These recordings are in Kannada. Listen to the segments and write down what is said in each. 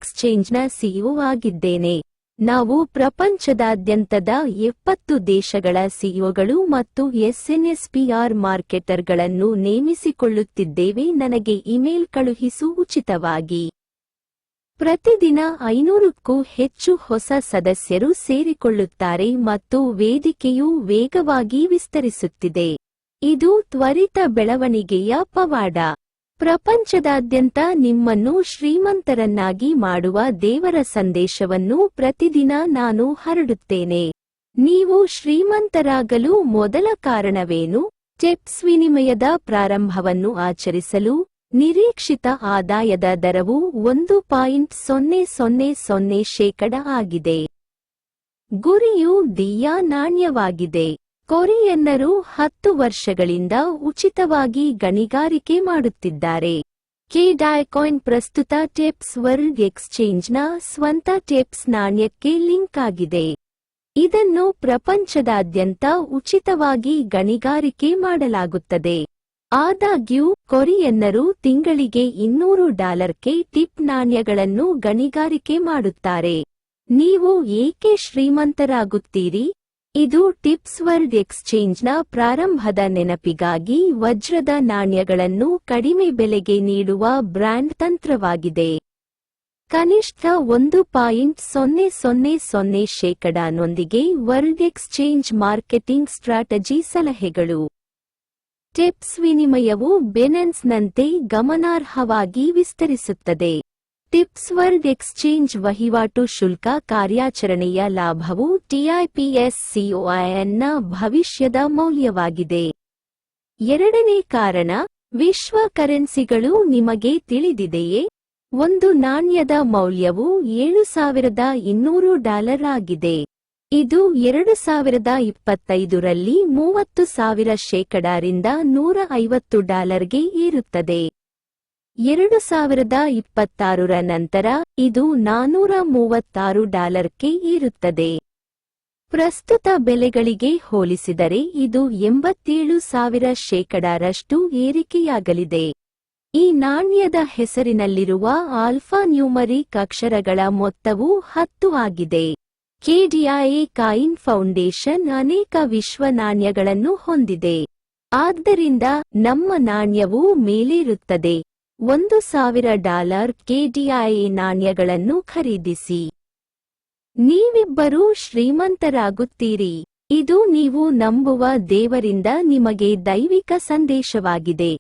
ಎಕ್ಸ್ಚೇಂಜ್ನ ಸಿಇಒ ಆಗಿದ್ದೇನೆ. ನಾವು ಪ್ರಪಂಚದಾದ್ಯಂತದ 70 ದೇಶಗಳ ಸಿಇಒಗಳು ಮತ್ತು ಎಸ್ಎನ್ಎಸ್ಪಿಆರ್ ಮಾರ್ಕೆಟರ್ಗಳನ್ನು ನೇಮಿಸಿಕೊಳ್ಳುತ್ತಿದ್ದೇವೆ. ನನಗೆ ಇಮೇಲ್ ಕಳುಹಿಸು ಉಚಿತವಾಗಿ. ಪ್ರತಿದಿನ 500ಕ್ಕೂ ಹೆಚ್ಚು ಹೊಸ ಸದಸ್ಯರು ಸೇರಿಕೊಳ್ಳುತ್ತಾರೆ ಮತ್ತು ವೇದಿಕೆಯು ವೇಗವಾಗಿ ವಿಸ್ತರಿಸುತ್ತಿದೆ. ಇದು ತ್ವರಿತ ಬೆಳವಣಿಗೆಯ ಪವಾಡ. ಪ್ರಪಂಚದಾದ್ಯಂತ ನಿಮ್ಮನ್ನು ಶ್ರೀಮಂತರನ್ನಾಗಿ ಮಾಡುವ ದೇವರ ಸಂದೇಶವನ್ನು ಪ್ರತಿದಿನ ನಾನು ಹರಡುತ್ತೇನೆ. ನೀವು ಶ್ರೀಮಂತರಾಗಲು ಮೊದಲ ಕಾರಣವೇನು? ಟಿಪ್ಸ್ ವಿನಿಮಯದ ಪ್ರಾರಂಭವನ್ನು ಆಚರಿಸಲು ನಿರೀಕ್ಷಿತ ಆದಾಯದ ದರವು 1.000% ಆಗಿದೆ. ಗುರಿಯು ದಿಯಾ ನಾಣ್ಯವಾಗಿದೆ. ಕೊರಿಯನ್ನರು 10 ವರ್ಷಗಳಿಂದ ಉಚಿತವಾಗಿ ಗಣಿಗಾರಿಕೆ ಮಾಡುತ್ತಿದ್ದಾರೆ. ಕೆಡಾಯ್ಕಾಯಿನ್ ಪ್ರಸ್ತುತ ಟಿಪ್ಸ್ ವರ್ಲ್ಡ್ ಎಕ್ಸ್ಚೇಂಜ್ನ ಸ್ವಂತ ಟಿಪ್ಸ್ ನಾಣ್ಯಕ್ಕೆ ಲಿಂಕ್ ಆಗಿದೆ. ಇದನ್ನು ಪ್ರಪಂಚದಾದ್ಯಂತ ಉಚಿತವಾಗಿ ಗಣಿಗಾರಿಕೆ ಮಾಡಲಾಗುತ್ತದೆ. ಆದಾಗ್ಯೂ ಕೊರಿಯನ್ನರು ತಿಂಗಳಿಗೆ $200ಕ್ಕೆ ಟಿಪ್ ನಾಣ್ಯಗಳನ್ನು ಗಣಿಗಾರಿಕೆ ಮಾಡುತ್ತಾರೆ. ನೀವು ಏಕೆ ಶ್ರೀಮಂತರಾಗುತ್ತೀರಿ? ಇದು ಟಿಪ್ಸ್ ವರ್ಲ್ಡ್ ಎಕ್ಸ್ಚೇಂಜ್ನ ಪ್ರಾರಂಭದ ನೆನಪಿಗಾಗಿ ವಜ್ರದ ನಾಣ್ಯಗಳನ್ನು ಕಡಿಮೆ ಬೆಲೆಗೆ ನೀಡುವ ಬ್ರ್ಯಾಂಡ್ ತಂತ್ರವಾಗಿದೆ. ಕನಿಷ್ಠ 1.000% ನೊಂದಿಗೆ ವರ್ಲ್ಡ್ ಎಕ್ಸ್ಚೇಂಜ್ ಮಾರ್ಕೆಟಿಂಗ್ ಸ್ಟ್ರಾಟಜಿ ಸಲಹೆಗಳು. ಟಿಪ್ಸ್ ವಿನಿಮಯವು ಬೆನೆನ್ಸ್ನಂತೆ ಗಮನಾರ್ಹವಾಗಿ ವಿಸ್ತರಿಸುತ್ತದೆ. ಟಿಪ್ಸ್ ವರ್ಲ್ಡ್ ಎಕ್ಸ್ಚೇಂಜ್ ವಹಿವಾಟು ಶುಲ್ಕ ಕಾರ್ಯಾಚರಣೆಯ ಲಾಭವು TIPS-COIN ನ ಭವಿಷ್ಯದ ಮೌಲ್ಯವಾಗಿದೆ. ಎರಡನೇ ಕಾರಣ, ವಿಶ್ವ ಕರೆನ್ಸಿಗಳು ನಿಮಗೆ ತಿಳಿದಿದೆಯೇ? ಒಂದು ನಾಣ್ಯದ ಮೌಲ್ಯವು $7,200 ಆಗಿದೆ. ಇದು 2025ರಲ್ಲಿ 30,000% $150ಗೆ ಏರುತ್ತದೆ. 2026ರ ನಂತರ ಇದು $436ಕ್ಕೆ ಏರುತ್ತದೆ. ಪ್ರಸ್ತುತ ಬೆಲೆಗಳಿಗೆ ಹೋಲಿಸಿದರೆ ಇದು 87,000% ಏರಿಕೆಯಾಗಲಿದೆ. ಈ ನಾಣ್ಯದ ಹೆಸರಿನಲ್ಲಿರುವ ಆಲ್ಫಾನ್ಯೂಮರಿಕ್ ಅಕ್ಷರಗಳ ಮೊತ್ತವು 10 ಆಗಿದೆ. ಕೆಡಾಯ್ಕಾಯಿನ್ ಫೌಂಡೇಶನ್ ಅನೇಕ ವಿಶ್ವ ನಾಣ್ಯಗಳನ್ನು ಹೊಂದಿದೆ. ಆದ್ದರಿಂದ ನಮ್ಮ ನಾಣ್ಯವು ಮೇಲೇರುತ್ತದೆ. $1,000 ಕೆಡಾಯ್ ನಾಣ್ಯಗಳನ್ನು ಖರೀದಿಸಿ. ನೀವಿಬ್ಬರೂ ಶ್ರೀಮಂತರಾಗುತ್ತೀರಿ. ಇದು ನೀವು ನಂಬುವ ದೇವರಿಂದ ನಿಮಗೆ ದೈವಿಕ ಸಂದೇಶವಾಗಿದೆ.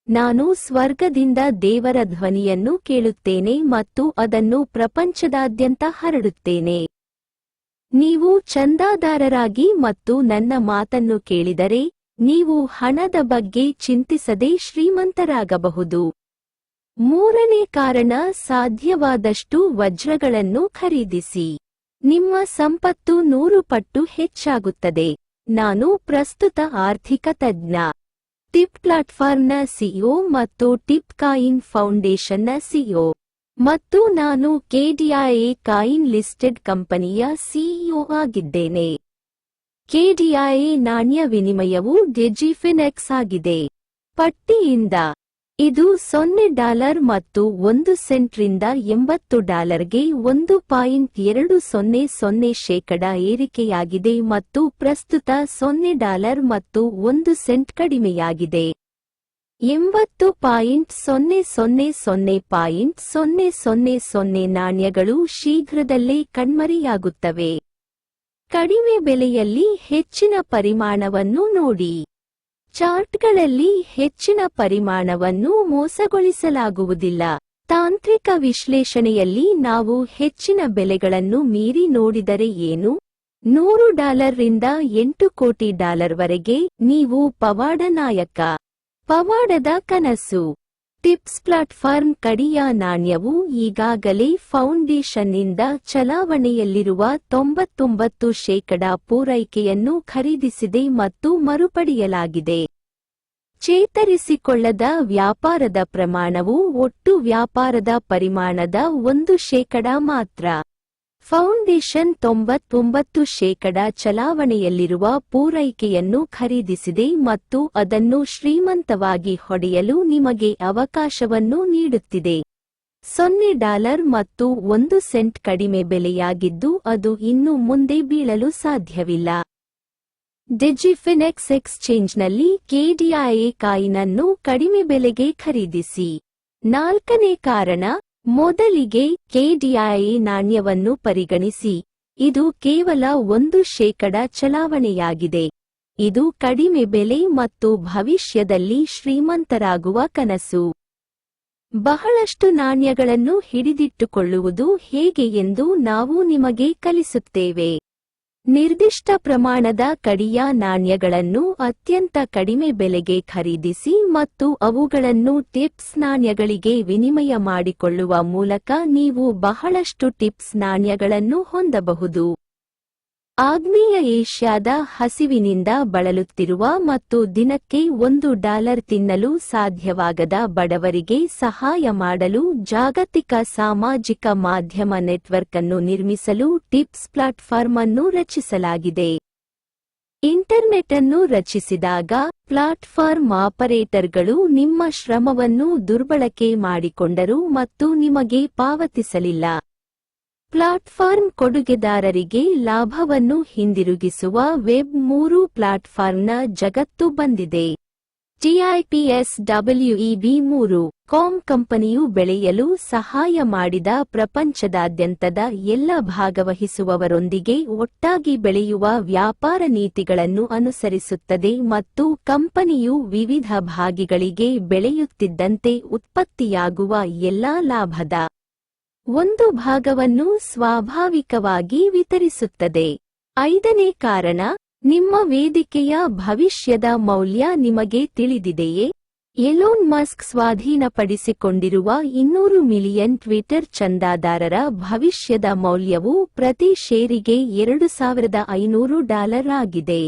ನಾನು ಸ್ವರ್ಗದಿಂದ ದೇವರ ಧ್ವನಿಯನ್ನು ಕೇಳುತ್ತೇನೆ ಮತ್ತು ಅದನ್ನು ಪ್ರಪಂಚದಾದ್ಯಂತ ಹರಡುತ್ತೇನೆ. ನೀವು ಚಂದಾದಾರರಾಗಿ ಮತ್ತು ನನ್ನ ಮಾತನ್ನು ಕೇಳಿದರೆ ನೀವು ಹಣದ ಬಗ್ಗೆ ಚಿಂತಿಸದೆ ಶ್ರೀಮಂತರಾಗಬಹುದು. ಮೂರನೇ ಕಾರಣ, ಸಾಧ್ಯವಾದಷ್ಟು ವಜ್ರಗಳನ್ನು ಖರೀದಿಸಿ. ನಿಮ್ಮ ಸಂಪತ್ತು 100 ಪಟ್ಟು ಹೆಚ್ಚಾಗುತ್ತದೆ. ನಾನು ಪ್ರಸ್ತುತ ಆರ್ಥಿಕ ತಜ್ಞ, ಟಿಪ್ ಪ್ಲಾಟ್ಫಾರ್ಮ್ನ ಸಿಇಒ ಮತ್ತು ಟಿಪ್ಕಾಯಿನ್ ಫೌಂಡೇಶನ್ನ ಸಿಇಒ, ಮತ್ತು ನಾನು ಕೆಡಾಯ್ಕಾಯಿನ್ ಲಿಸ್ಟೆಡ್ ಕಂಪನಿಯ ಸಿಇಒ ಆಗಿದ್ದೇನೆ. ಕೆಡಾಯ್ ನಾಣ್ಯ ವಿನಿಮಯವು ಡಿಜಿಫಿನೆಕ್ಸ್ ಆಗಿದೆ. ಪಟ್ಟಿಯಿಂದ ಇದು $0 ಮತ್ತು 1 ಸೆಂಟ್ರಿಂದ $80ಗೆ 1.200% ಏರಿಕೆಯಾಗಿದೆ ಮತ್ತು ಪ್ರಸ್ತುತ $0 ಮತ್ತು 1 ಸೆಂಟ್ ಕಡಿಮೆಯಾಗಿದೆ. 80.000.000 ನಾಣ್ಯಗಳು ಶೀಘ್ರದಲ್ಲೇ ಕಣ್ಮರೆಯಾಗುತ್ತವೆ. ಕಡಿಮೆ ಬೆಲೆಯಲ್ಲಿ ಹೆಚ್ಚಿನ ಪರಿಮಾಣವನ್ನು ನೋಡಿ. ಚಾರ್ಟ್ಗಳಲ್ಲಿ ಹೆಚ್ಚಿನ ಪರಿಮಾಣವನ್ನು ಮೋಸಗೊಳಿಸಲಾಗುವುದಿಲ್ಲ. ತಾಂತ್ರಿಕ ವಿಶ್ಲೇಷಣೆಯಲ್ಲಿ ನಾವು ಹೆಚ್ಚಿನ ಬೆಲೆಗಳನ್ನು ಮೀರಿ ನೋಡಿದರೆ ಏನು? $100 ರಿಂದ $8 ಕೋಟಿ ವರೆಗೆ ನೀವು ಪವಾಡ ನಾಯಕ. ಪವಾಡದ ಕನಸು. ಟಿಪ್ಸ್ ಪ್ಲಾಟ್ಫಾರ್ಮ್ ಕಡಿಯ ನಾಣ್ಯವು ಈಗಾಗಲೇ ಫೌಂಡೇಶನ್ನಿಂದ ಚಲಾವಣೆಯಲ್ಲಿರುವ 99% ಪೂರೈಕೆಯನ್ನು ಖರೀದಿಸಿದೆ ಮತ್ತು ಮರುಪಡೆಯಲಾಗಿದೆ. ಚೇತರಿಸಿಕೊಳ್ಳದ ವ್ಯಾಪಾರದ ಪ್ರಮಾಣವು ಒಟ್ಟು ವ್ಯಾಪಾರದ ಪರಿಮಾಣದ 1% ಮಾತ್ರ. ಫೌಂಡೇಶನ್ 99% ಚಲಾವಣೆಯಲ್ಲಿರುವ ಪೂರೈಕೆಯನ್ನು ಖರೀದಿಸಿದೆ ಮತ್ತು ಅದನ್ನು ಶ್ರೀಮಂತವಾಗಿ ಹೊಡೆಯಲು ನಿಮಗೆ ಅವಕಾಶವನ್ನು ನೀಡುತ್ತಿದೆ. $0 ಮತ್ತು 1 ಸೆಂಟ್ ಕಡಿಮೆ ಬೆಲೆಯಾಗಿದ್ದು ಅದು ಇನ್ನು ಮುಂದೆ ಬೀಳಲು ಸಾಧ್ಯವಿಲ್ಲ. ಡಿಜಿಫಿನೆಕ್ಸ್ ಎಕ್ಸ್ಚೇಂಜ್ನಲ್ಲಿ KDIA ಕಾಯಿನ್ ಅನ್ನು ಕಡಿಮೆ ಬೆಲೆಗೆ ಖರೀದಿಸಿ. 4ನೇ ಕಾರಣ, ಮೊದಲಿಗೆ KDIA ನಾಣ್ಯವನ್ನು ಪರಿಗಣಿಸಿ. ಇದು ಕೇವಲ 1% ಚಲಾವಣೆಯಾಗಿದೆ. ಇದು ಕಡಿಮೆ ಬೆಲೆ ಮತ್ತು ಭವಿಷ್ಯದಲ್ಲಿ ಶ್ರೀಮಂತರಾಗುವ ಕನಸು. ಬಹಳಷ್ಟು ನಾಣ್ಯಗಳನ್ನು ಹಿಡಿದಿಟ್ಟುಕೊಳ್ಳುವುದು ಹೇಗೆ ಎಂದು ನಾವು ನಿಮಗೆ ಕಲಿಸುತ್ತೇವೆ. ನಿರ್ದಿಷ್ಟ ಪ್ರಮಾಣದ ಕಡಿಯ ನಾಣ್ಯಗಳನ್ನು ಅತ್ಯಂತ ಕಡಿಮೆ ಬೆಲೆಗೆ ಖರೀದಿಸಿ ಮತ್ತು ಅವುಗಳನ್ನು ಟಿಪ್ಸ್ ನಾಣ್ಯಗಳಿಗೆ ವಿನಿಮಯ ಮಾಡಿಕೊಳ್ಳುವ ಮೂಲಕ ನೀವು ಬಹಳಷ್ಟು ಟಿಪ್ಸ್ ನಾಣ್ಯಗಳನ್ನು ಹೊಂದಬಹುದು. ಆಗ್ನೇಯ ಏಷ್ಯಾದ ಹಸಿವಿನಿಂದ ಬಳಲುತ್ತಿರುವ ಮತ್ತು ದಿನಕ್ಕೆ $1 ತಿನ್ನಲು ಸಾಧ್ಯವಾಗದ ಬಡವರಿಗೆ ಸಹಾಯ ಮಾಡಲು ಜಾಗತಿಕ ಸಾಮಾಜಿಕ ಮಾಧ್ಯಮ ನೆಟ್ವರ್ಕ್ ಅನ್ನು ನಿರ್ಮಿಸಲು ಟಿಪ್ಸ್ ಪ್ಲಾಟ್ಫಾರ್ಮ್ ಅನ್ನು ರಚಿಸಲಾಗಿದೆ. ಇಂಟರ್ನೆಟ್ ಅನ್ನು ರಚಿಸಿದಾಗ ಪ್ಲಾಟ್ಫಾರ್ಮ್ ಆಪರೇಟರ್ಗಳು ನಿಮ್ಮ ಶ್ರಮವನ್ನು ದುರ್ಬಳಕೆ ಮಾಡಿಕೊಂಡರು ಮತ್ತು ನಿಮಗೆ ಪಾವತಿಸಲಿಲ್ಲ. ಪ್ಲಾಟ್ಫಾರ್ಮ್ ಕೊಡುಗೆದಾರರಿಗೆ ಲಾಭವನ್ನು ಹಿಂದಿರುಗಿಸುವ ವೆಬ್3 ಪ್ಲಾಟ್ಫಾರ್ಮ್ನ ಜಗತ್ತು ಬಂದಿದೆ. TIPSWEB3.com ಕಂಪನಿಯು ಬೆಳೆಯಲು ಸಹಾಯ ಮಾಡಿದ ಪ್ರಪಂಚದಾದ್ಯಂತದ ಎಲ್ಲ ಭಾಗವಹಿಸುವವರೊಂದಿಗೆ ಒಟ್ಟಾಗಿ ಬೆಳೆಯುವ ವ್ಯಾಪಾರ ನೀತಿಗಳನ್ನು ಅನುಸರಿಸುತ್ತದೆ ಮತ್ತು ಕಂಪನಿಯು ವಿವಿಧ ಭಾಗಿಗಳಿಗೆ ಬೆಳೆಯುತ್ತಿದ್ದಂತೆ ಉತ್ಪತ್ತಿಯಾಗುವ ಎಲ್ಲಾ ಲಾಭದ 1 ಭಾಗವನ್ನು ಸ್ವಾಭಾವಿಕವಾಗಿ ವಿತರಿಸುತ್ತದೆ. 5ನೇ ಕಾರಣ, ನಿಮ್ಮ ವೇದಿಕೆಯ ಭವಿಷ್ಯದ ಮೌಲ್ಯ ನಿಮಗೆ ತಿಳಿದಿದೆಯೇ? ಎಲೋನ್ ಮಸ್ಕ್ ಸ್ವಾಧೀನಪಡಿಸಿಕೊಂಡಿರುವ 200 ಮಿಲಿಯನ್ ಟ್ವಿಟರ್ ಚಂದಾದಾರರ ಭವಿಷ್ಯದ ಮೌಲ್ಯವು ಪ್ರತಿ ಷೇರಿಗೆ $2,500 ಆಗಿದೆ.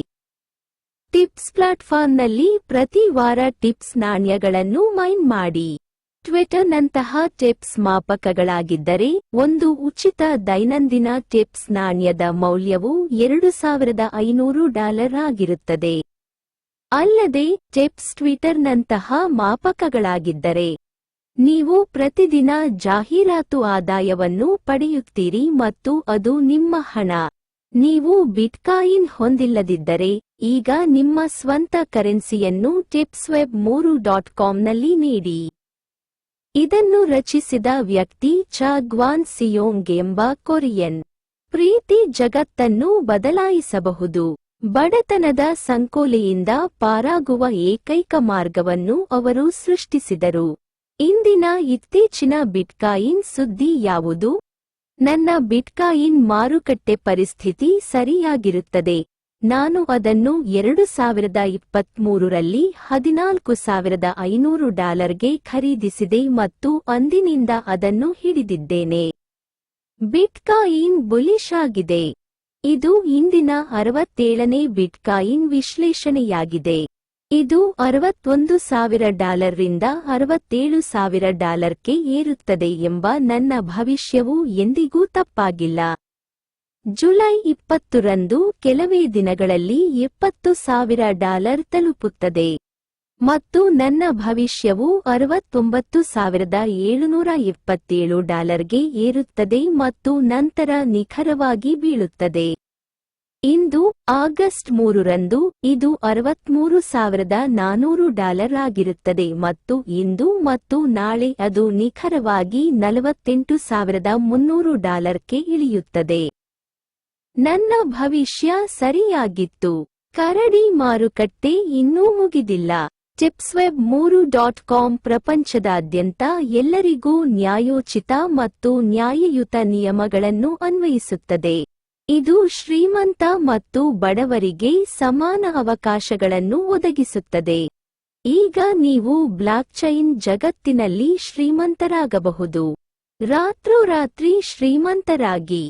ಟಿಪ್ಸ್ ಪ್ಲಾಟ್ಫಾರ್ಮ್ನಲ್ಲಿ ಪ್ರತಿ ವಾರ ಟಿಪ್ಸ್ ನಾಣ್ಯಗಳನ್ನು ಮೈನ್ ಮಾಡಿ. ಟ್ವಿಟರ್ನಂತಹ ಟಿಪ್ಸ್ ಮಾಪಕಗಳಾಗಿದ್ದರೆ, ಒಂದು ಉಚಿತ ದೈನಂದಿನ ಟಿಪ್ಸ್ ನಾಣ್ಯದ ಮೌಲ್ಯವು $2,500 ಆಗಿರುತ್ತದೆ. ಅಲ್ಲದೆ ಟಿಪ್ಸ್ ಟ್ವಿಟರ್ನಂತಹ ಮಾಪಕಗಳಾಗಿದ್ದರೆ, ನೀವು ಪ್ರತಿದಿನ ಜಾಹೀರಾತು ಆದಾಯವನ್ನು ಪಡೆಯುತ್ತೀರಿ ಮತ್ತು ಅದು ನಿಮ್ಮ ಹಣ. ನೀವು ಬಿಟ್ಕಾಯಿನ್ ಹೊಂದಿಲ್ಲದಿದ್ದರೆ, ಈಗ ನಿಮ್ಮ ಸ್ವಂತ ಕರೆನ್ಸಿಯನ್ನು tipsweb3.comನಲ್ಲಿ ನೀಡಿ. ಇದನ್ನು ರಚಿಸಿದ ವ್ಯಕ್ತಿ ಚಾ ಗ್ವಾನ್ ಸಿಯೋಂಗ್ ಎಂಬ ಕೊರಿಯನ್. ಪ್ರೀತಿ ಜಗತ್ತನ್ನು ಬದಲಾಯಿಸಬಹುದು. ಬಡತನದ ಸಂಕೋಲೆಯಿಂದ ಪಾರಾಗುವ ಏಕೈಕ ಮಾರ್ಗವನ್ನು ಅವರು ಸೃಷ್ಟಿಸಿದರು. ಇಂದಿನ ಇತ್ತೀಚಿನ ಬಿಟ್ಕಾಯಿನ್ ಸುದ್ದಿ ಯಾವುದು? ನನ್ನ ಬಿಟ್ಕಾಯಿನ್ ಮಾರುಕಟ್ಟೆ ಪರಿಸ್ಥಿತಿ ಸರಿಯಾಗಿರುತ್ತದೆ. ನಾನು ಅದನ್ನು 2023ರಲ್ಲಿ $14,500ಗೆ ಖರೀದಿಸಿದೆ ಮತ್ತು ಅಂದಿನಿಂದ ಅದನ್ನು ಹಿಡಿದಿದ್ದೇನೆ. ಬಿಟ್ಕಾಯಿನ್ ಬುಲಿಶ್ ಆಗಿದೆ. ಇದು ಇಂದಿನ 67ನೇ ಬಿಟ್ಕಾಯಿನ್ ವಿಶ್ಲೇಷಣೆಯಾಗಿದೆ. ಇದು $61,000 ರಿಂದ $67,000ಕ್ಕೆ ಏರುತ್ತದೆ ಎಂಬ ನನ್ನ ಭವಿಷ್ಯವು ಎಂದಿಗೂ ತಪ್ಪಾಗಿಲ್ಲ. ಜುಲೈ 20 ರಂದು ಕೆಲವೇ ದಿನಗಳಲ್ಲಿ $70,000 ತಲುಪುತ್ತದೆ ಮತ್ತು ನನ್ನ ಭವಿಷ್ಯವು $69,727ಗೆ ಏರುತ್ತದೆ ಮತ್ತು ನಂತರ ನಿಖರವಾಗಿ ಬೀಳುತ್ತದೆ. ಇಂದು ಆಗಸ್ಟ್ 3 ರಂದು ಇದು $63,400 ಆಗಿರುತ್ತದೆ ಮತ್ತು ಇಂದು ಮತ್ತು ನಾಳೆ ಅದು ನಿಖರವಾಗಿ $48,300ಕ್ಕೆ ಇಳಿಯುತ್ತದೆ. ನನ್ನ ಭವಿಷ್ಯ ಸರಿಯಾಗಿತ್ತು. ಕರಡಿ ಮಾರುಕಟ್ಟೆ ಇನ್ನೂ ಮುಗಿದಿಲ್ಲ. tipsweb3.com ಪ್ರಪಂಚದಾದ್ಯಂತ ಎಲ್ಲರಿಗೂ ನ್ಯಾಯೋಚಿತ ಮತ್ತು ನ್ಯಾಯಯುತ ನಿಯಮಗಳನ್ನು ಅನ್ವಯಿಸುತ್ತದೆ. ಇದು ಶ್ರೀಮಂತ ಮತ್ತು ಬಡವರಿಗೆ ಸಮಾನ ಅವಕಾಶಗಳನ್ನು ಒದಗಿಸುತ್ತದೆ. ಈಗ ನೀವು ಬ್ಲಾಕ್ಚೈನ್ ಜಗತ್ತಿನಲ್ಲಿ ಶ್ರೀಮಂತರಾಗಬಹುದು. ರಾತ್ರೋರಾತ್ರಿ ಶ್ರೀಮಂತರಾಗಿ